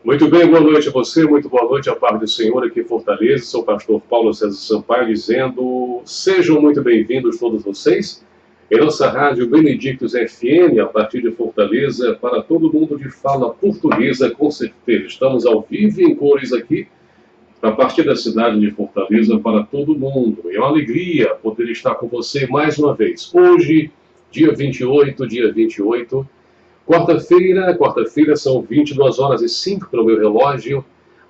Muito bem, boa noite a você, muito boa noite, a paz do Senhor aqui em Fortaleza. Sou o pastor Paulo César Sampaio dizendo: sejam muito bem-vindos todos vocês em nossa rádio Benedictus FM, a partir de Fortaleza, para todo mundo de fala portuguesa, com certeza. Estamos ao vivo em cores aqui, a partir da cidade de Fortaleza, para todo mundo. É uma alegria poder estar com você mais uma vez. Hoje, dia 28, quarta-feira, são 22h05 pelo meu relógio.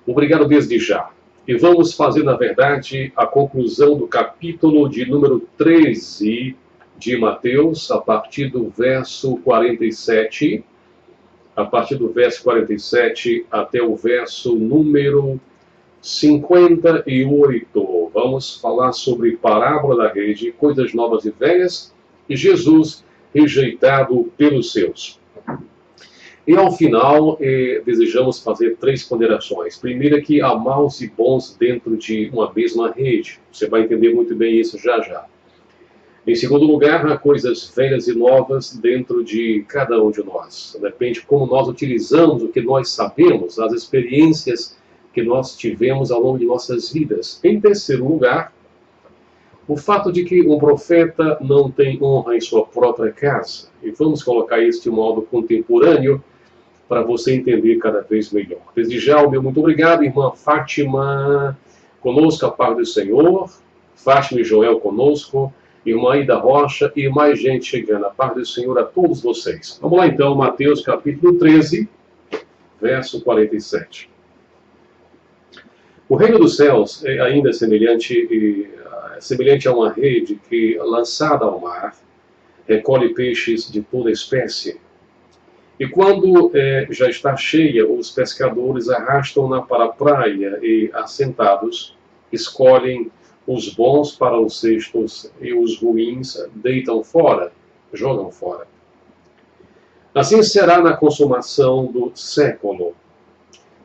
Obrigado desde já. E vamos fazer, na verdade, a conclusão do capítulo de número 13 de Mateus, a partir do verso 47, até o verso número 58. Vamos falar sobre parábola da rede, coisas novas e velhas, e Jesus rejeitado pelos seus. E ao final, desejamos fazer 3 ponderações. Primeiro, que há maus e bons dentro de uma mesma rede. Você vai entender muito bem isso já já. Em segundo lugar, há coisas velhas e novas dentro de cada um de nós. Depende de como nós utilizamos o que nós sabemos, as experiências que nós tivemos ao longo de nossas vidas. Em terceiro lugar, o fato de que um profeta não tem honra em sua própria casa. E vamos colocar isso de modo contemporâneo, para você entender cada vez melhor. Desde já, o meu muito obrigado, irmã Fátima, conosco, a paz do Senhor, Fátima e Joel conosco, irmã Ida Rocha e mais gente chegando, a paz do Senhor a todos vocês. Vamos lá então, Mateus capítulo 13, verso 47. O reino dos céus é ainda semelhante a uma rede que, lançada ao mar, recolhe peixes de toda espécie. E quando já está cheia, os pescadores arrastam-na para a praia e, assentados, escolhem os bons para os cestos e os ruins deitam fora, jogam fora. Assim será na consumação do século.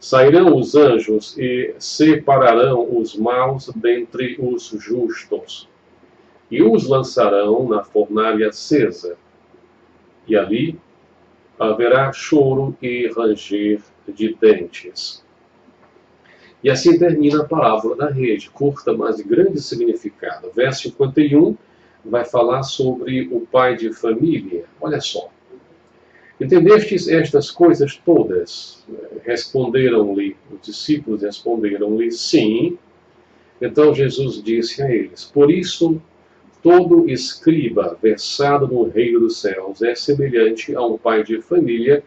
Sairão os anjos e separarão os maus dentre os justos, e os lançarão na fornalha acesa. E ali haverá choro e ranger de dentes. E assim termina a parábola da rede, curta, mas de grande significado. Verso 51 vai falar sobre o pai de família. Olha só. Entendestes estas coisas todas? Responderam-lhe, os discípulos responderam-lhe, sim. Então Jesus disse a eles: por isso, todo escriba versado no reino dos céus é semelhante a um pai de família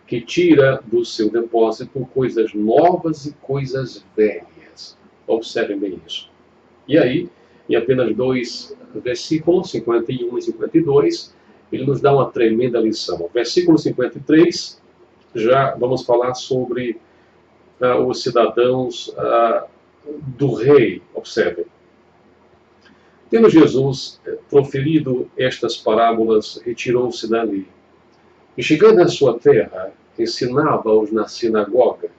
que tira do seu depósito coisas novas e coisas velhas. Observem bem isso. E aí, em apenas 2 versículos, 51 e 52, ele nos dá uma tremenda lição. Versículo 53, já vamos falar sobre os cidadãos do rei. Observem. Tendo Jesus proferido estas parábolas, retirou-se dali. E chegando à sua terra, ensinava-os na sinagoga,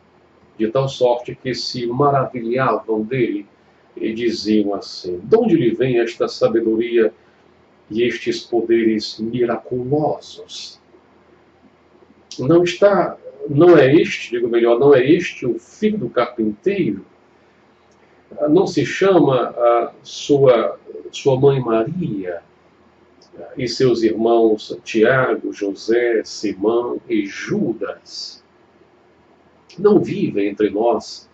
de tal sorte que se maravilhavam dele e diziam assim: de onde lhe vem esta sabedoria e estes poderes miraculosos? Não é este o filho do carpinteiro? Não se chama sua mãe Maria e seus irmãos Tiago, José, Simão e Judas? Não vivem entre nós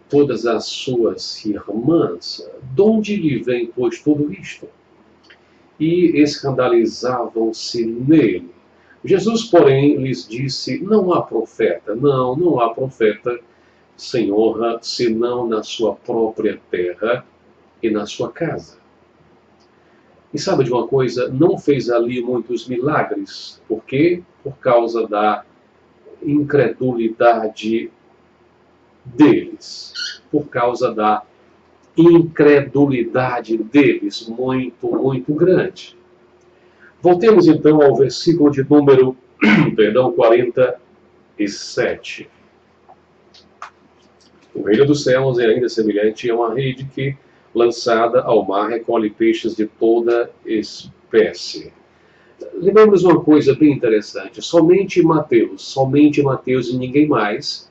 todas as suas irmãs? De onde lhe vem, pois, tudo isto? E escandalizavam-se nele. Jesus, porém, lhes disse: não há profeta, não há profeta sem honra, senão na sua própria terra e na sua casa. E sabe de uma coisa? Não fez ali muitos milagres. Por quê? Por causa da incredulidade deles. Por causa da incredulidade deles, muito, muito grande. Voltemos então ao versículo de número 47. O reino dos céus é ainda semelhante a uma rede que, lançada ao mar, recolhe peixes de toda espécie. Lembramos uma coisa bem interessante. Somente Mateus e ninguém mais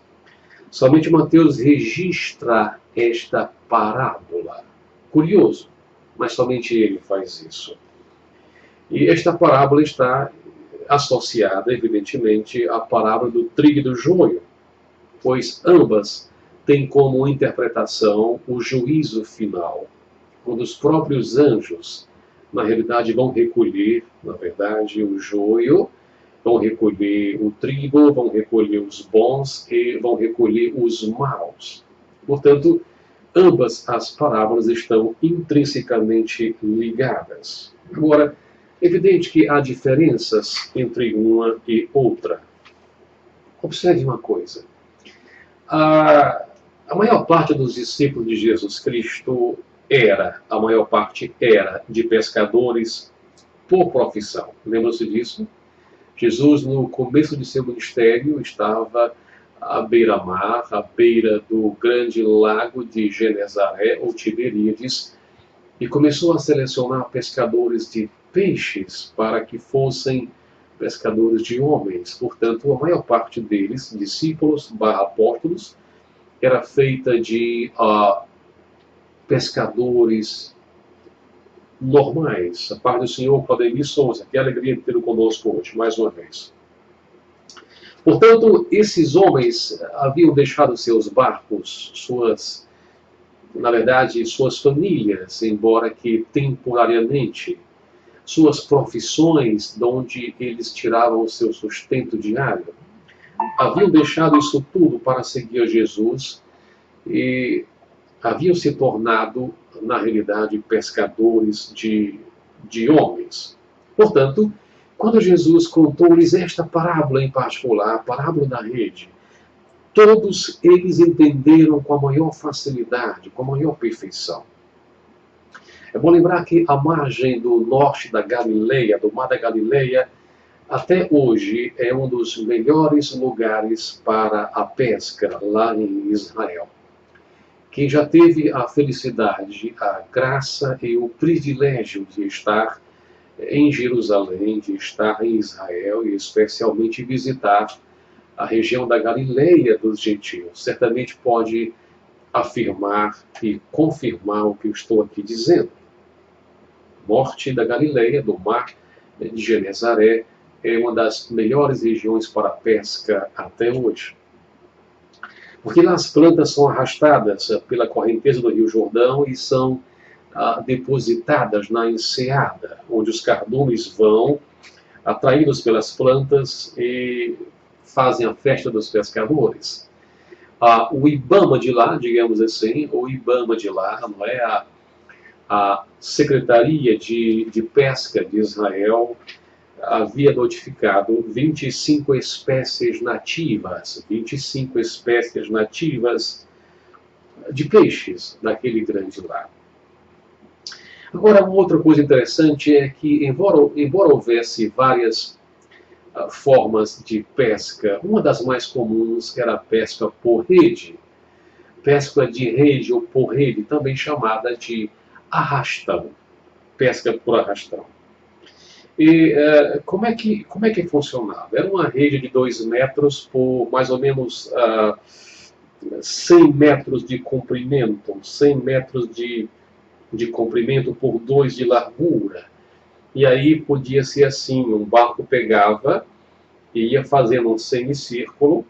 Somente Mateus registra esta parábola. Curioso, mas somente ele faz isso. E esta parábola está associada, evidentemente, à parábola do trigo e do joio, pois ambas têm como interpretação o juízo final, quando os próprios anjos, na realidade, vão recolher, na verdade, o joio, vão recolher o trigo, vão recolher os bons e vão recolher os maus. Portanto, ambas as parábolas estão intrinsecamente ligadas. Agora, é evidente que há diferenças entre uma e outra. Observe uma coisa. A maior parte dos discípulos de Jesus Cristo a maior parte era de pescadores por profissão. Lembram-se disso? Jesus, no começo de seu ministério, estava à beira-mar, à beira do grande lago de Genezaré, ou Tiberíades, e começou a selecionar pescadores de peixes para que fossem pescadores de homens. Portanto, a maior parte deles, discípulos / apóstolos, era feita de pescadores normais. A paz do Senhor, Claudemir Souza, que alegria de tê-lo conosco hoje, mais uma vez. Portanto, esses homens haviam deixado seus barcos, na verdade, suas famílias, embora que temporariamente, suas profissões, de onde eles tiravam o seu sustento diário. Haviam deixado isso tudo para seguir a Jesus e haviam se tornado, na realidade, pescadores de homens. Portanto, quando Jesus contou-lhes esta parábola em particular, a parábola da rede, todos eles entenderam com a maior facilidade, com a maior perfeição. É bom lembrar que a margem do norte da Galileia, do Mar da Galileia, até hoje é um dos melhores lugares para a pesca lá em Israel. Quem já teve a felicidade, a graça e o privilégio de estar em Jerusalém, de estar em Israel e especialmente visitar a região da Galileia dos gentios, certamente pode afirmar e confirmar o que eu estou aqui dizendo. Norte da Galileia, do mar de Genezaré, é uma das melhores regiões para pesca até hoje. Porque lá as plantas são arrastadas pela correnteza do Rio Jordão e são depositadas na enseada, onde os cardumes vão, atraídos pelas plantas, e fazem a festa dos pescadores. O Ibama de lá, digamos assim, o Ibama de lá, não é? A Secretaria de Pesca de Israel havia notificado 25 espécies nativas, 25 espécies nativas de peixes daquele grande lago. Agora, uma outra coisa interessante é que, embora houvesse várias formas de pesca, uma das mais comuns era a pesca por rede. Pesca de rede ou por rede, também chamada de arrastão. Pesca por arrastão. E como é que funcionava? Era uma rede de 2 metros por mais ou menos 100 metros de comprimento, 100 metros de comprimento por 2 de largura. E aí podia ser assim, um barco pegava e ia fazendo um semicírculo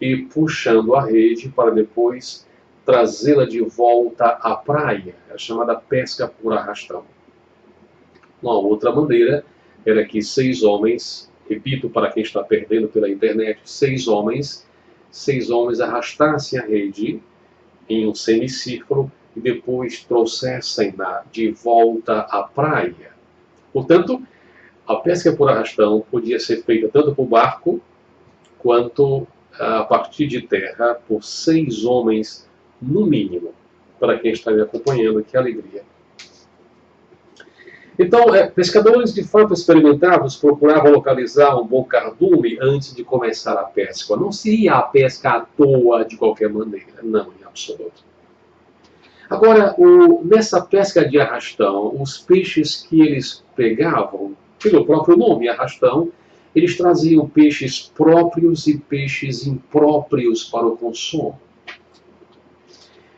e puxando a rede para depois trazê-la de volta à praia, a chamada pesca por arrastão. Uma outra maneira era que 6 homens, repito para quem está perdendo pela internet, 6 homens arrastassem a rede em um semicírculo e depois trouxessem-na de volta à praia. Portanto, a pesca por arrastão podia ser feita tanto por barco quanto a partir de terra por 6 homens no mínimo. Para quem está me acompanhando, que alegria. Então, pescadores de fato experimentados procuravam localizar um bom cardume antes de começar a pesca. Não se ia à pesca à toa de qualquer maneira, não, em absoluto. Agora, nessa pesca de arrastão, os peixes que eles pegavam, pelo próprio nome, arrastão, Eles traziam peixes próprios e peixes impróprios para o consumo.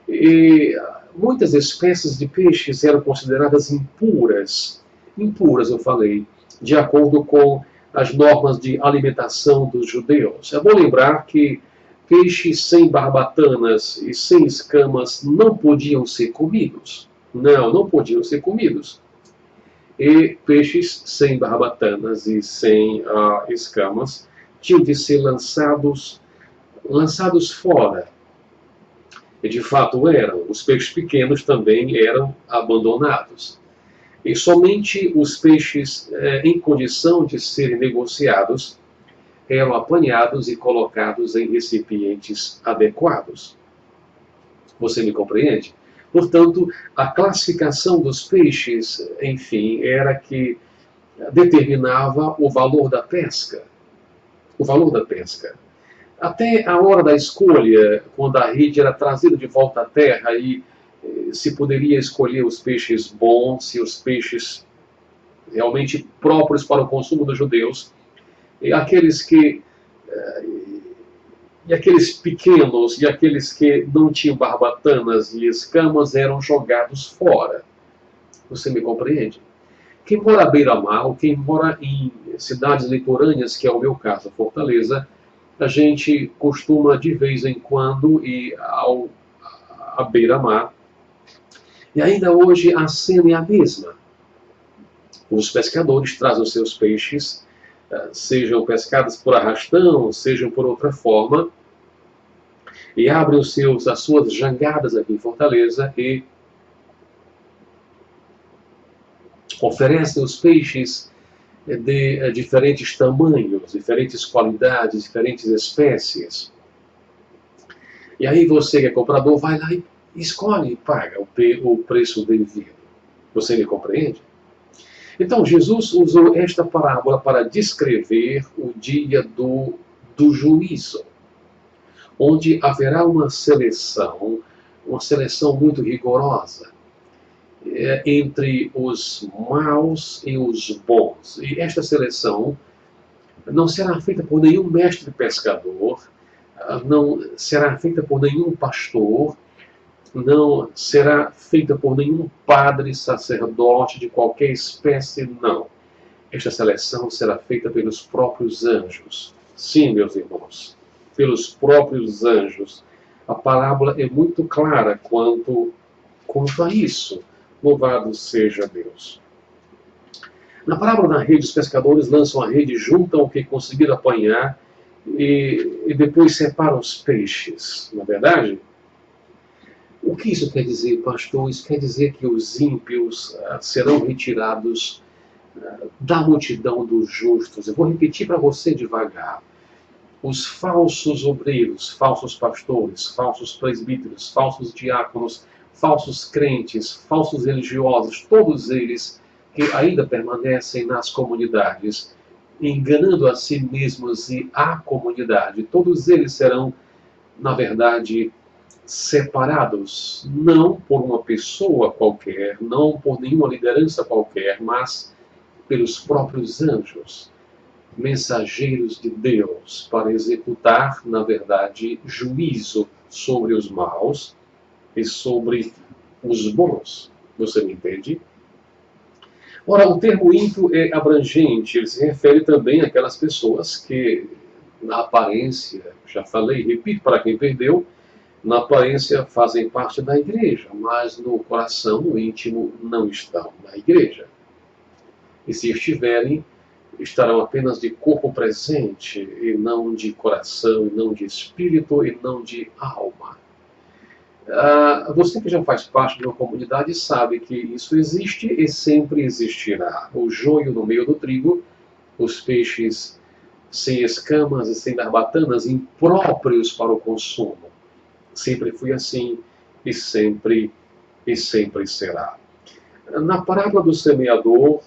E muitas espécies de peixes eram consideradas impuras. Impuras, eu falei, de acordo com as normas de alimentação dos judeus. É bom lembrar que peixes sem barbatanas e sem escamas não podiam ser comidos. Não podiam ser comidos. E peixes sem barbatanas e sem escamas tinham de ser lançados fora. E de fato eram. Os peixes pequenos também eram abandonados. E somente os peixes em condição de serem negociados eram apanhados e colocados em recipientes adequados. Você me compreende? Portanto, a classificação dos peixes, enfim, era que determinava o valor da pesca. O valor da pesca. Até a hora da escolha, quando a rede era trazida de volta à terra e se poderia escolher os peixes bons e os peixes realmente próprios para o consumo dos judeus, e aqueles pequenos e aqueles que não tinham barbatanas e escamas eram jogados fora. Você me compreende? Quem mora à beira-mar, ou quem mora em cidades litorâneas, que é o meu caso, Fortaleza, a gente costuma de vez em quando ir à beira-mar. E ainda hoje a cena é a mesma. Os pescadores trazem os seus peixes, sejam pescados por arrastão, sejam por outra forma, e abrem as suas jangadas aqui em Fortaleza e oferecem os peixes de diferentes tamanhos, diferentes qualidades, diferentes espécies. E aí você que é comprador vai lá e escolhe e paga o preço devido. Você me compreende? Então Jesus usou esta parábola para descrever o dia do juízo, onde haverá uma seleção muito rigorosa entre os maus e os bons. E esta seleção não será feita por nenhum mestre pescador, não será feita por nenhum pastor, não será feita por nenhum padre, sacerdote de qualquer espécie, não. Esta seleção será feita pelos próprios anjos. Sim, meus irmãos, pelos próprios anjos. A parábola é muito clara quanto a isso. Louvado seja Deus. Na parábola da rede, os pescadores lançam a rede, juntam o que conseguiram apanhar e depois separam os peixes. Não é verdade? O que isso quer dizer, pastor? Isso quer dizer que os ímpios serão retirados da multidão dos justos. Eu vou repetir para você devagar. Os falsos obreiros, falsos pastores, falsos presbíteros, falsos diáconos, falsos crentes, falsos religiosos, todos eles que ainda permanecem nas comunidades, enganando a si mesmos e a comunidade, todos eles serão, na verdade, separados, não por uma pessoa qualquer, não por nenhuma liderança qualquer, mas pelos próprios anjos, mensageiros de Deus, para executar, na verdade, juízo sobre os maus e sobre os bons. Você me entende? Ora, o termo ímpio é abrangente, ele se refere também àquelas pessoas que, na aparência, já falei, repito para quem perdeu, na aparência fazem parte da igreja, mas no coração, no íntimo, não estão na igreja. E se estiverem, estarão apenas de corpo presente, e não de coração, e não de espírito, e não de alma. Você que já faz parte de uma comunidade sabe que isso existe e sempre existirá. O joio no meio do trigo, os peixes sem escamas e sem barbatanas, impróprios para o consumo. Sempre foi assim e sempre será. Na parábola do semeador,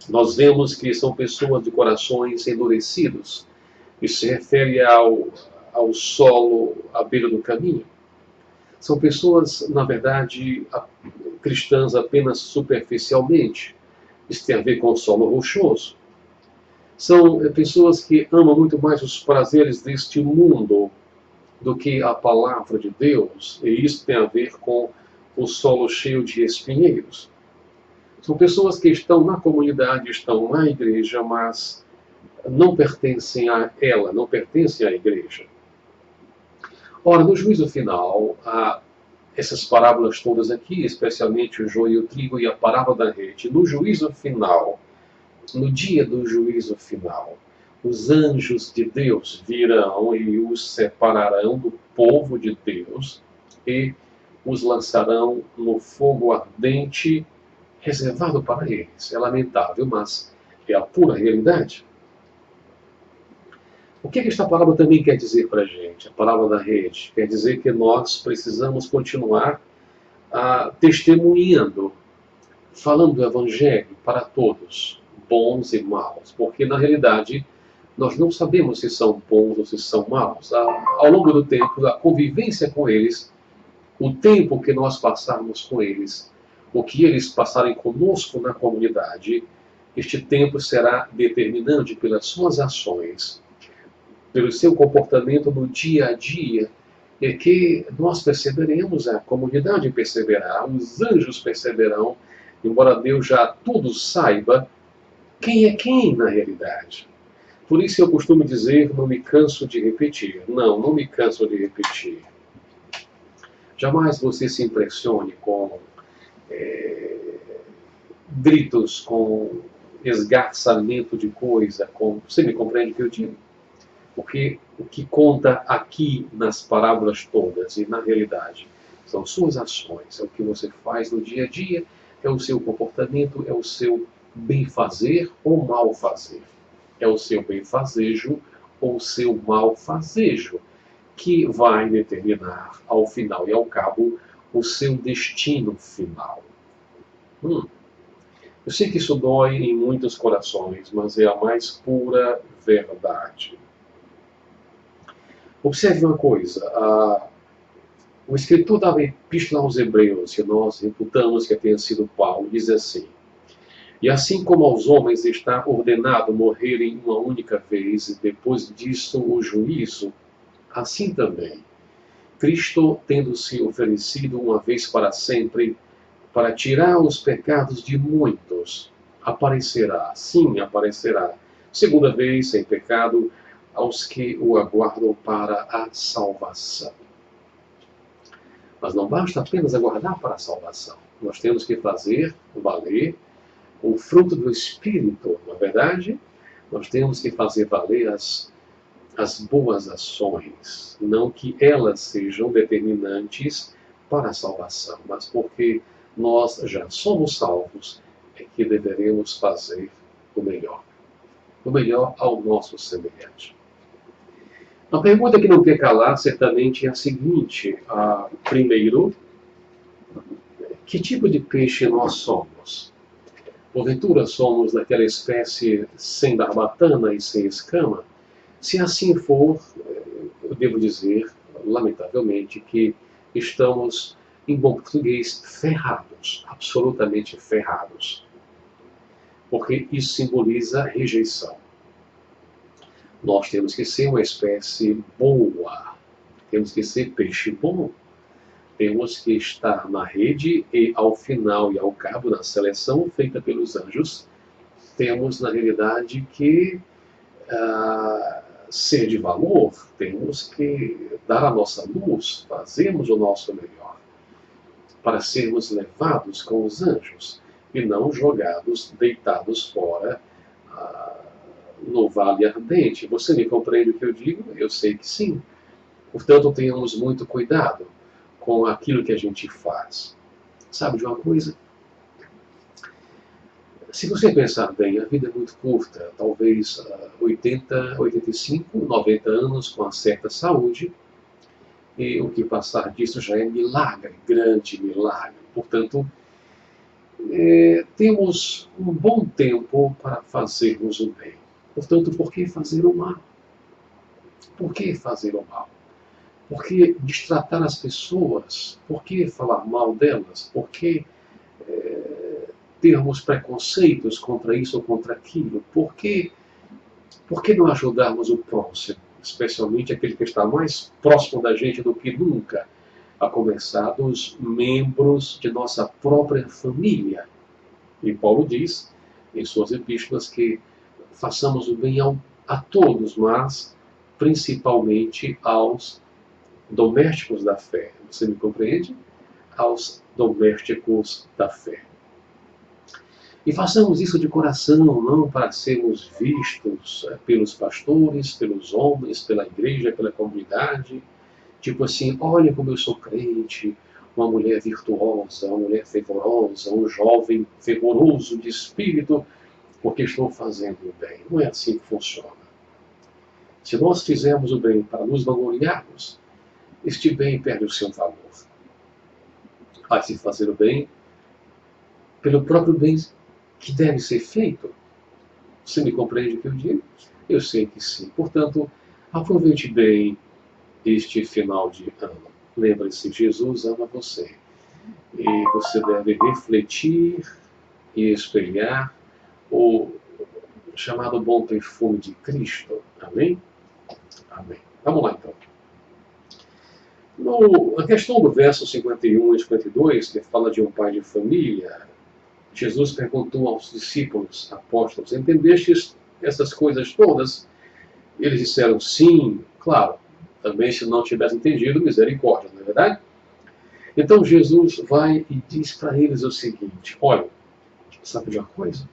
nós vemos que são pessoas de corações endurecidos. Isso se refere ao solo à beira do caminho. São pessoas, na verdade, cristãs apenas superficialmente. Isso tem a ver com o solo rochoso. São pessoas que amam muito mais os prazeres deste mundo do que a palavra de Deus, e isso tem a ver com o solo cheio de espinheiros. São pessoas que estão na comunidade, estão na igreja, mas não pertencem a ela, não pertencem à igreja. Ora, no juízo final, essas parábolas todas aqui, especialmente o joio e o trigo e a parábola da rede, no juízo final, no dia do juízo final, os anjos de Deus virão e os separarão do povo de Deus e os lançarão no fogo ardente reservado para eles. É lamentável, mas é a pura realidade. O que esta parábola também quer dizer para a gente? A parábola da rede quer dizer que nós precisamos continuar testemunhando, falando do Evangelho para todos, bons e maus, porque na realidade nós não sabemos se são bons ou se são maus. Ao longo do tempo, a convivência com eles, o tempo que nós passarmos com eles, o que eles passarem conosco na comunidade, este tempo será determinante pelas suas ações, pelo seu comportamento no dia a dia, é que nós perceberemos, a comunidade perceberá, os anjos perceberão, embora Deus já tudo saiba, quem é quem na realidade. Por isso eu costumo dizer, não me canso de repetir. Não me canso de repetir. Jamais você se impressione com gritos, com esgarçamento de coisa, você me compreende o que eu digo? Porque o que conta aqui nas parábolas todas e na realidade são suas ações, é o que você faz no dia a dia, é o seu comportamento, é o seu bem-fazer ou mal-fazer. É o seu bem-fazejo ou o seu mal-fazejo que vai determinar, ao final e ao cabo, o seu destino final. Eu sei que isso dói em muitos corações, mas é a mais pura verdade. Observe uma coisa, o escritor da Epístola aos Hebreus, que nós reputamos que tenha sido Paulo, diz assim: e assim como aos homens está ordenado morrerem uma única vez e depois disto o juízo, assim também, Cristo, tendo se oferecido uma vez para sempre, para tirar os pecados de muitos, aparecerá, sim, aparecerá, segunda vez sem pecado, aos que o aguardam para a salvação. Mas não basta apenas aguardar para a salvação. Nós temos que fazer valer o fruto do Espírito, na verdade. Nós temos que fazer valer as boas ações, não que elas sejam determinantes para a salvação, mas porque nós já somos salvos, é que deveremos fazer o melhor ao nosso semelhante. A pergunta que não quer calar, certamente, é a seguinte: primeiro, que tipo de peixe nós somos? Porventura somos daquela espécie sem barbatana e sem escama? Se assim for, eu devo dizer, lamentavelmente, que estamos, em bom português, ferrados, absolutamente ferrados. Porque isso simboliza rejeição. Nós temos que ser uma espécie boa, temos que ser peixe bom, temos que estar na rede e, ao final e ao cabo, na seleção feita pelos anjos, temos, na realidade, que ser de valor, temos que dar a nossa luz, fazermos o nosso melhor, para sermos levados com os anjos e não jogados, deitados fora no vale ardente. Você me compreende o que eu digo? Eu sei que sim. Portanto, tenhamos muito cuidado com aquilo que a gente faz. Sabe de uma coisa? Se você pensar bem, a vida é muito curta, talvez 80, 85, 90 anos com uma certa saúde, e o que passar disso já é milagre, grande milagre. Portanto, temos um bom tempo para fazermos o bem. Portanto, por que fazer o mal? Por que fazer o mal? Por que destratar as pessoas? Por que falar mal delas? Por que termos preconceitos contra isso ou contra aquilo? Por que Por que não ajudarmos o próximo, especialmente aquele que está mais próximo da gente do que nunca, a começar dos membros de nossa própria família? E Paulo diz em suas epístolas que façamos o bem a todos, mas principalmente aos domésticos da fé. Você me compreende? Aos domésticos da fé. E façamos isso de coração, não para sermos vistos pelos pastores, pelos homens, pela igreja, pela comunidade. Tipo assim, olha como eu sou crente, uma mulher virtuosa, uma mulher fervorosa, um jovem fervoroso de espírito, porque estou fazendo o bem. Não é assim que funciona. Se nós fizermos o bem para nos vangloriarmos, este bem perde o seu valor. Vai se fazer o bem pelo próprio bem que deve ser feito. Você me compreende o que eu digo? Eu sei que sim. Portanto, aproveite bem este final de ano. Lembre-se, Jesus ama você. E você deve refletir e espelhar o chamado bom perfume de Cristo. Amém? Amém. Vamos lá, então. A questão do verso 51 e 52, que fala de um pai de família, Jesus perguntou aos discípulos, apóstolos, entendestes essas coisas todas? Eles disseram sim, claro. Também, se não tivessem entendido, misericórdia, não é verdade? Então Jesus vai e diz para eles o seguinte: olha, sabe de uma coisa?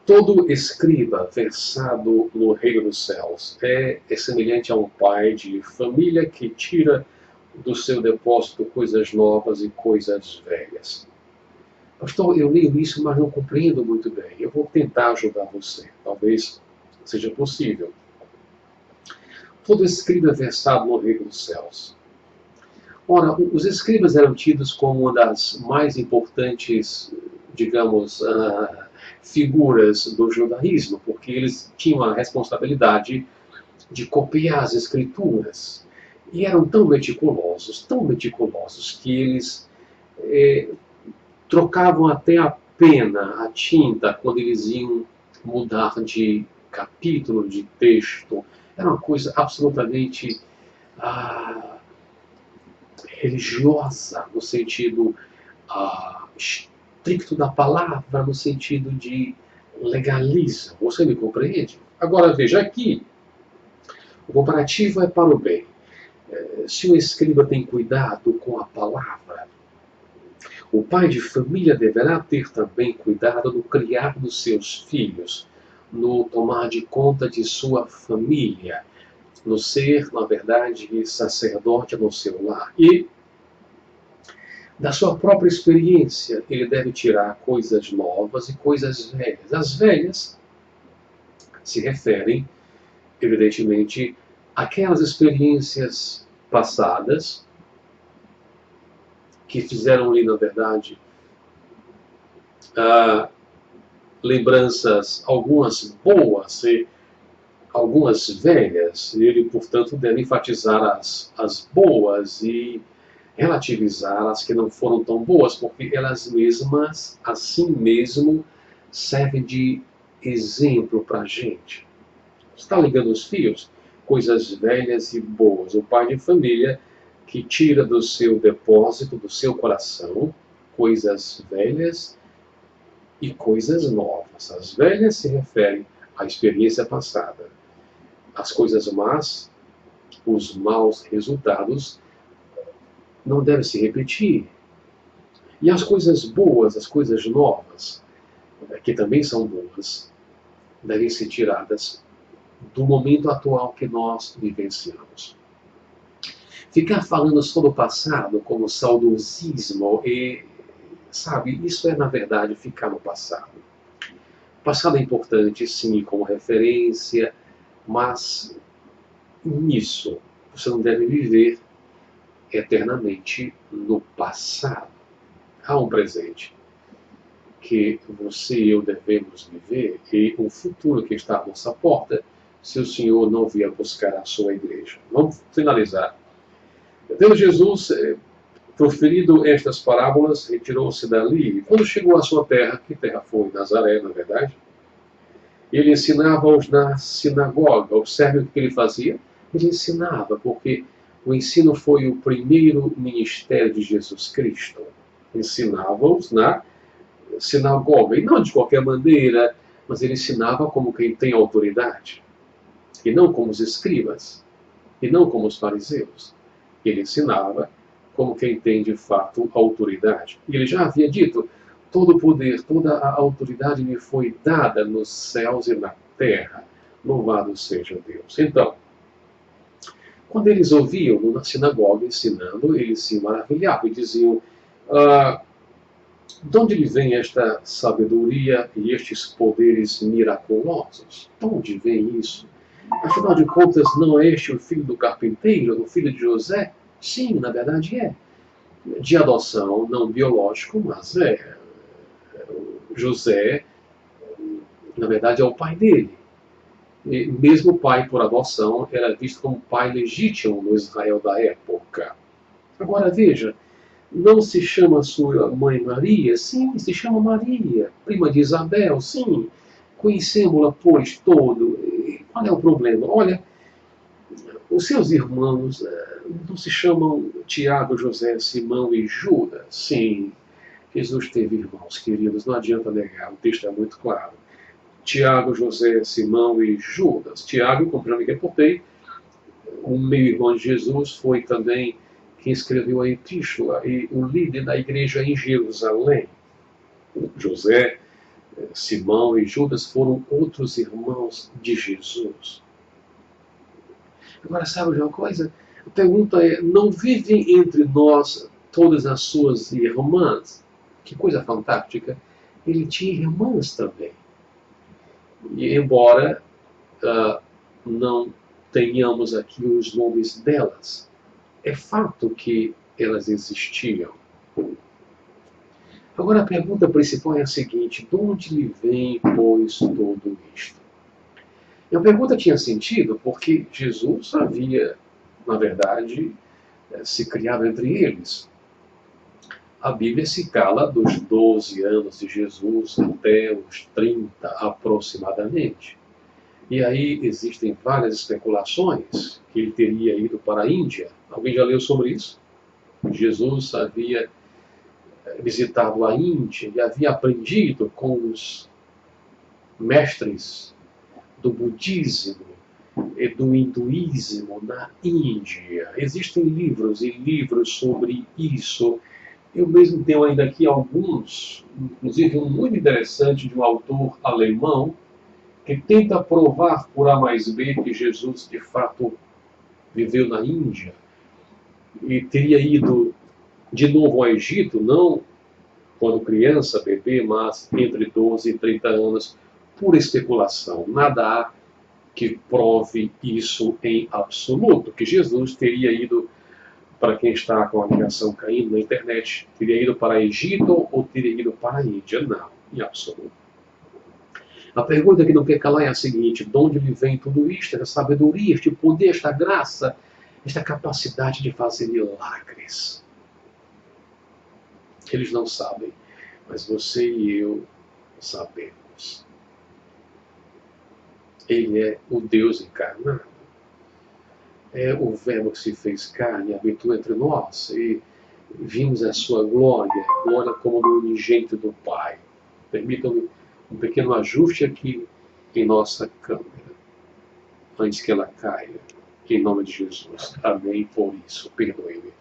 Todo escriba versado no reino dos céus é semelhante a um pai de família que tira do seu depósito coisas novas e coisas velhas. Pastor, eu leio isso, mas não compreendo muito bem. Eu vou tentar ajudar você. Talvez seja possível. Todo escriba versado no reino dos céus. Ora, os escribas eram tidos como uma das mais importantes, digamos, figuras do judaísmo, porque eles tinham a responsabilidade de copiar as escrituras. E eram tão meticulosos, que eles trocavam até a pena, a tinta, quando eles iam mudar de capítulo, de texto. Era uma coisa absolutamente religiosa, no sentido estricto da palavra, no sentido de legalismo. Você me compreende? Agora veja aqui, o comparativo é para o bem. Se o escriba tem cuidado com a palavra, o pai de família deverá ter também cuidado no criar dos seus filhos, no tomar de conta de sua família, no ser, na verdade, sacerdote no seu lar. E da sua própria experiência, ele deve tirar coisas novas e coisas velhas. As velhas se referem, evidentemente, àquelas experiências passadas que fizeram ali, na verdade, lembranças, algumas boas e algumas velhas. Ele, portanto, deve enfatizar as boas e relativizar as que não foram tão boas, porque elas mesmas, assim mesmo, servem de exemplo para a gente. Está ligando os fios? Coisas velhas e boas. O pai de família que tira do seu depósito, do seu coração, coisas velhas e coisas novas. As velhas se referem à experiência passada. As coisas más, os maus resultados, não devem se repetir. E as coisas boas, as coisas novas, que também são boas, devem ser tiradas do momento atual que nós vivenciamos. Ficar falando sobre o passado como saudosismo, sabe, isso é, na verdade, ficar no passado. O passado é importante, sim, como referência, mas nisso você não deve viver eternamente no passado. Há um presente que você e eu devemos viver e um futuro que está à nossa porta, se o Senhor não vier buscar a sua igreja. Vamos finalizar. Tendo Jesus proferido estas parábolas, retirou-se dali, e quando chegou à sua terra, que terra foi? Nazaré, na verdade, Ele ensinava-os na sinagoga. Observe o que ele fazia. Ele ensinava, porque o ensino foi o primeiro ministério de Jesus Cristo. Ensinava-os na sinagoga. E não de qualquer maneira, mas ele ensinava como quem tem autoridade. E não como os escribas. E não como os fariseus. Ele ensinava como quem tem de fato autoridade. E ele já havia dito: todo o poder, toda a autoridade me foi dada nos céus e na terra. Louvado seja Deus. Então, quando eles ouviam na sinagoga ensinando, eles se maravilhavam e diziam: de onde lhe vem esta sabedoria e estes poderes miraculosos? De onde vem isso? Afinal de contas, não é este o filho do carpinteiro, o filho de José? Sim, na verdade é. De adoção, não biológico, mas é. José, na verdade, é o pai dele. E mesmo o pai por adoção era visto como pai legítimo no Israel da época. Agora veja, não se chama sua mãe Maria? Sim, se chama Maria, prima de Isabel, sim. Conhecemos-la, pois, todo. E qual é o problema? Olha, os seus irmãos não se chamam Tiago, José, Simão e Judas? Sim, Jesus teve irmãos, queridos, não adianta negar, o texto é muito claro. Tiago, José, Simão e Judas. Tiago, como já me reportei, o meio-irmão de Jesus, foi também quem escreveu a epístola e o líder da igreja em Jerusalém. José, Simão e Judas foram outros irmãos de Jesus. Agora, sabe de uma coisa? A pergunta é: não vivem entre nós todas as suas irmãs? Que coisa fantástica! Ele tinha irmãs também. E embora não tenhamos aqui os nomes delas, é fato que elas existiam. Agora a pergunta principal é a seguinte: de onde lhe vem, pois, tudo isto? E a pergunta tinha sentido porque Jesus havia, na verdade, se criado entre eles. A Bíblia se cala dos 12 anos de Jesus até os 30 aproximadamente. E aí existem várias especulações que ele teria ido para a Índia. Alguém já leu sobre isso? Jesus havia visitado a Índia e havia aprendido com os mestres do budismo e do hinduísmo na Índia. Existem livros e livros sobre isso. Eu mesmo tenho ainda aqui alguns, inclusive um muito interessante de um autor alemão, que tenta provar por A mais B que Jesus de fato viveu na Índia e teria ido de novo ao Egito, não quando criança, bebê, mas entre 12 e 30 anos, por especulação. Nada há que prove isso em absoluto, que Jesus teria ido, para quem está com a ligação caindo na internet, teria ido para Egito ou teria ido para a Índia. Não, em absoluto. A pergunta que não quer calar é a seguinte: de onde lhe vem tudo isto, essa sabedoria, este poder, esta graça, esta capacidade de fazer milagres? Eles não sabem, mas você e eu sabemos. Ele é o Deus encarnado. É o Verbo que se fez carne, habitou entre nós, e vimos a sua glória, glória como do unigênito do Pai. Permitam-me um pequeno ajuste aqui em nossa câmera, antes que ela caia, em nome de Jesus. Amém por isso, perdoe-me.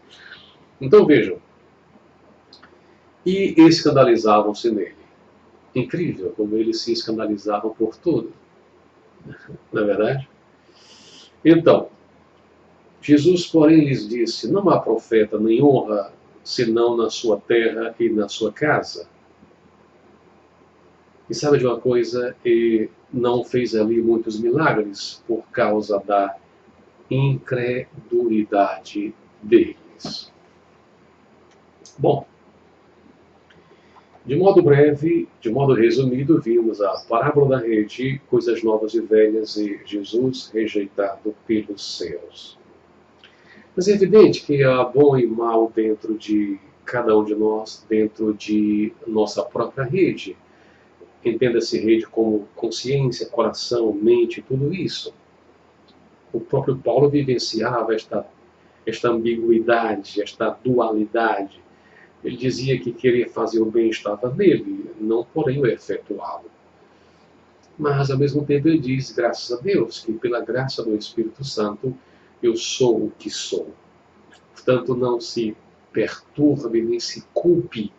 Então vejam, e escandalizavam-se nele. Incrível como eles se escandalizavam por tudo, não é verdade? Então, Jesus, porém, lhes disse: não há profeta nem honra senão na sua terra e na sua casa. E sabe de uma coisa? E não fez ali muitos milagres por causa da incredulidade deles. Bom, de modo breve, de modo resumido, vimos a parábola da rede, coisas novas e velhas e Jesus rejeitado pelos seus. Mas é evidente que há bom e mal dentro de cada um de nós, dentro de nossa própria rede. entenda-se rede como consciência, coração, mente, tudo isso. O próprio Paulo vivenciava esta ambiguidade, esta dualidade. Ele dizia que querer fazer o bem estava nele, não porém o efetuá-lo. Mas, ao mesmo tempo, ele diz, graças a Deus, que pela graça do Espírito Santo, eu sou o que sou. Portanto, não se perturbe nem se culpe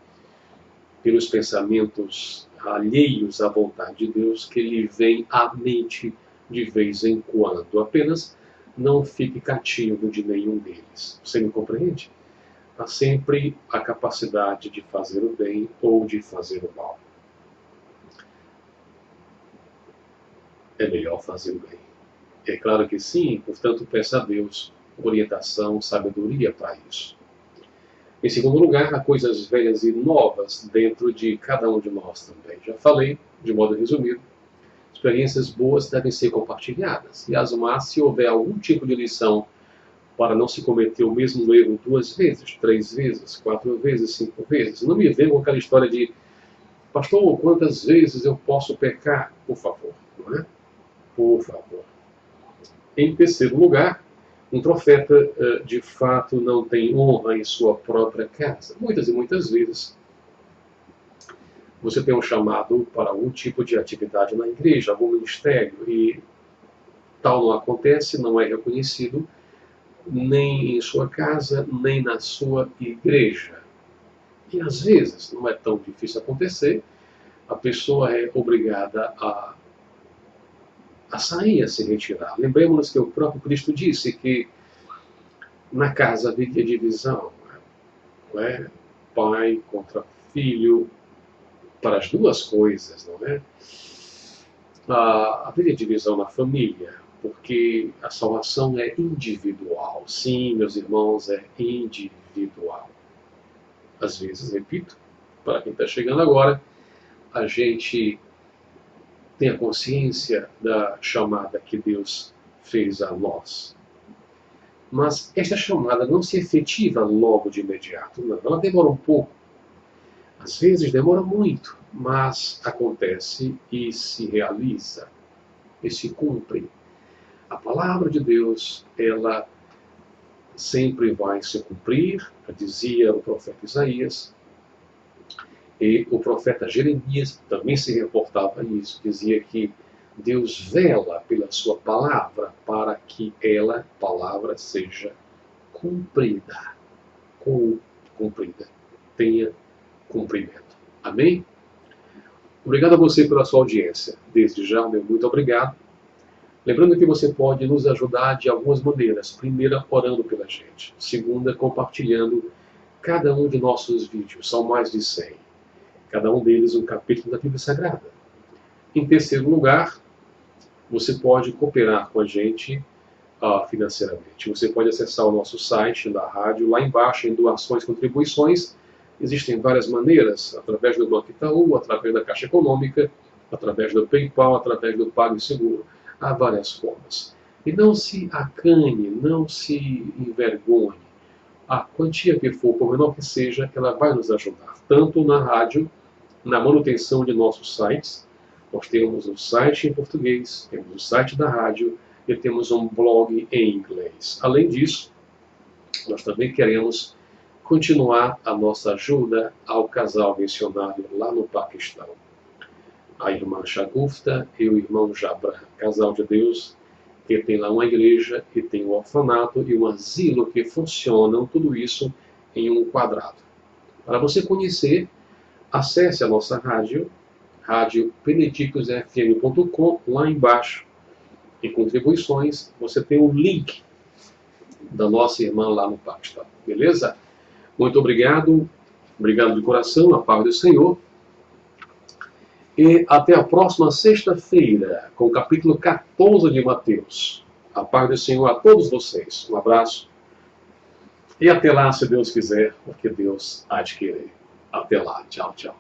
pelos pensamentos alheios à vontade de Deus que lhe vêm à mente de vez em quando. Apenas não fique cativo de nenhum deles. Você me compreende? Há sempre a capacidade de fazer o bem ou de fazer o mal. É melhor fazer o bem. É claro que sim, portanto, peça a Deus orientação, sabedoria para isso. Em segundo lugar, há coisas velhas e novas dentro de cada um de nós também. Já falei, de modo resumido, experiências boas devem ser compartilhadas. E as más, se houver algum tipo de lição para não se cometer o mesmo erro 2 vezes, 3 vezes, 4 vezes, 5 vezes. Não me venham com aquela história de, pastor, quantas vezes eu posso pecar? Por favor, não é? Por favor. Em terceiro lugar, um profeta, de fato, não tem honra em sua própria casa. Muitas e muitas vezes, você tem um chamado para algum tipo de atividade na igreja, algum ministério, e tal não acontece, não é reconhecido, nem em sua casa, nem na sua igreja. E às vezes, não é tão difícil acontecer, a pessoa é obrigada a sair, a se retirar. Lembremos-nos que o próprio Cristo disse que na casa havia divisão, não é? Pai contra filho, para as duas coisas, não é? Havia divisão na família, porque a salvação é individual. Sim, meus irmãos, é individual. Às vezes, repito, para quem está chegando agora, a gente tem a consciência da chamada que Deus fez a nós. Mas esta chamada não se efetiva logo de imediato, não. Ela demora um pouco. Às vezes demora muito, mas acontece e se realiza, e se cumpre. A palavra de Deus, ela sempre vai se cumprir, dizia o profeta Isaías, e o profeta Jeremias também se reportava a isso, dizia que Deus vela pela sua palavra para que ela, palavra, seja cumprida. Cumprida. Tenha cumprimento. Amém? Obrigado a você pela sua audiência. Desde já, meu muito obrigado. Lembrando que você pode nos ajudar de algumas maneiras. Primeira, orando pela gente. Segunda, compartilhando cada um de nossos vídeos. São mais de 100. Cada um deles um capítulo da Bíblia Sagrada. Em terceiro lugar, você pode cooperar com a gente financeiramente. Você pode acessar o nosso site da rádio, lá embaixo em doações e contribuições. Existem várias maneiras, através do Banco Itaú, através da Caixa Econômica, através do PayPal, através do PagSeguro. Há várias formas. E não se acanhe, não se envergonhe. A quantia que for, por menor que seja, ela vai nos ajudar. Tanto na rádio, na manutenção de nossos sites. Nós temos um site em português, temos o site da rádio e temos um blog em inglês. Além disso, nós também queremos continuar a nossa ajuda ao casal missionário lá no Paquistão. A irmã Shagufta e o irmão Jabra, casal de Deus, que tem lá uma igreja e tem um orfanato e um asilo que funcionam, tudo isso em um quadrado. Para você conhecer, acesse a nossa rádio, radiobenedictusfm.com, lá embaixo, em contribuições, você tem o link da nossa irmã lá no Paquistão. Beleza? Muito obrigado, obrigado de coração, a paz do Senhor. E até a próxima sexta-feira, com o capítulo 14 de Mateus. A paz do Senhor a todos vocês. Um abraço. E até lá, se Deus quiser, porque Deus há de querer. Até lá. Tchau, tchau.